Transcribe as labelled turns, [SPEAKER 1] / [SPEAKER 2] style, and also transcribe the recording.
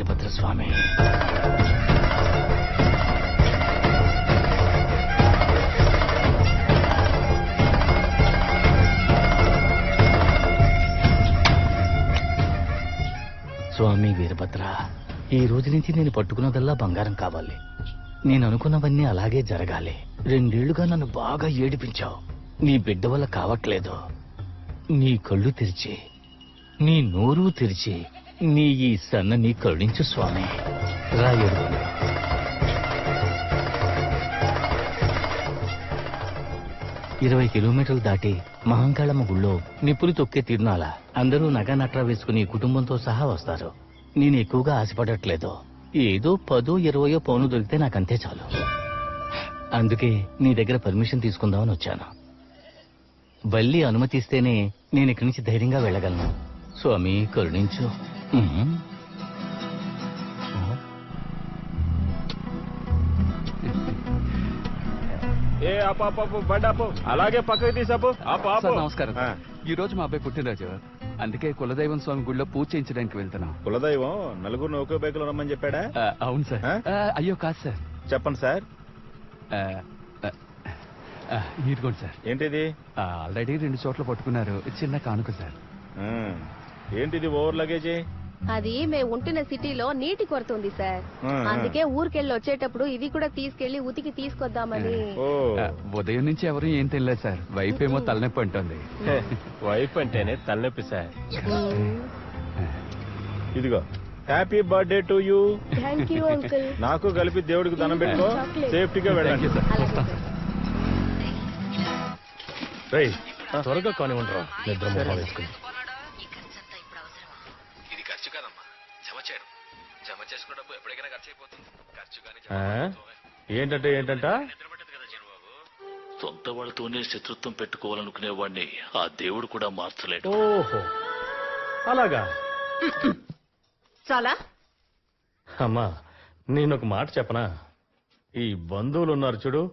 [SPEAKER 1] వీరభద్రస్వామి. స్వామి వీరభద్ర, ఈ రోజు నుంచి నేను పట్టుకున్నదల్లా బంగారం కావాలి. నేను అనుకున్నవన్నీ అలాగే జరగాలి. 2 ఏళ్లుగా నన్ను బాగా ఏడిపించావు. నీ బిడ్డ వల్ల కావట్లేదు. నీ కళ్ళు తెరిచి, నీ నోరు తెరిచి, నీ ఈ సన్నని కరుణించు స్వామి. రాయుడు 20 కిలోమీటర్లు దాటి మహంకాళమ్మ గుళ్ళో నిప్పులు తొక్కే తిరునాల. అందరూ నగ నట్రా వేసుకుని కుటుంబంతో సహా వస్తారు. నేను ఎక్కువగా ఆశపడట్లేదు. ఏదో 10-20 పౌను దొరికితే నాకంతే చాలు. అందుకే నీ దగ్గర పర్మిషన్ తీసుకుందామని వచ్చాను. వల్లి అనుమతిస్తేనే నేను ఇక్కడి నుంచి ధైర్యంగా వెళ్ళగలను. స్వామి కరుణించు.
[SPEAKER 2] ఏ అప్పు బండాపు అలాగే పక్కకి తీసాపు.
[SPEAKER 3] నమస్కారం. ఈ రోజు మా అబ్బాయి పుట్టినరోజు, అందుకే కులదైవం స్వామి గుడిలో పూజ చేయించడానికి వెళ్తున్నాం.
[SPEAKER 2] కులదైవం నలుగురు ఒకే బైకులో రమ్మని చెప్పాడా?
[SPEAKER 3] అవును సార్. అయ్యో కాదు సార్.
[SPEAKER 2] చెప్పండి సార్.
[SPEAKER 3] ఇదిగోండి సార్.
[SPEAKER 2] ఏంటిది?
[SPEAKER 3] ఆల్రెడీ 2 చోట్ల పట్టుకున్నారు. చిన్న కానుక సార్.
[SPEAKER 2] ఏంటిది ఓవర్ లగేజీ?
[SPEAKER 4] అది మేము ఉంటున్న సిటీలో నీటి కొరత ఉంది సార్. అందుకే ఊరికెళ్ళి వచ్చేటప్పుడు ఇవి కూడా తీసుకెళ్లి ఉతికి తీసుకొద్దామని.
[SPEAKER 3] ఉదయం నుంచి ఎవరు ఏం తెలియదు సార్. వైఫ్ ఏమో తలనొప్పి అంటుంది.
[SPEAKER 2] వైఫ్ అంటేనే తలనొప్పి సార్. ఇదిగో happy birthday to you.
[SPEAKER 4] Thank you uncle.
[SPEAKER 2] నాకు కలిపి దేవుడికి దండం పెట్టుకో. సేఫ్టీగా వెళ్ళండి. త్వరగా కానివ్వండి. నిద్ర మొహం వేసుకుని. ఏంటంట
[SPEAKER 1] సొంత వాళ్ళతోనే శత్రుత్వం పెట్టుకోవాలనుకునేవాడిని ఆ దేవుడు కూడా మార్చలేడు.
[SPEAKER 2] ఓహో అలాగా.
[SPEAKER 4] చాలా
[SPEAKER 2] అమ్మా, నేను ఒక మాట చెప్పనా? ఈ బంధువులు ఉన్నారు చూడు,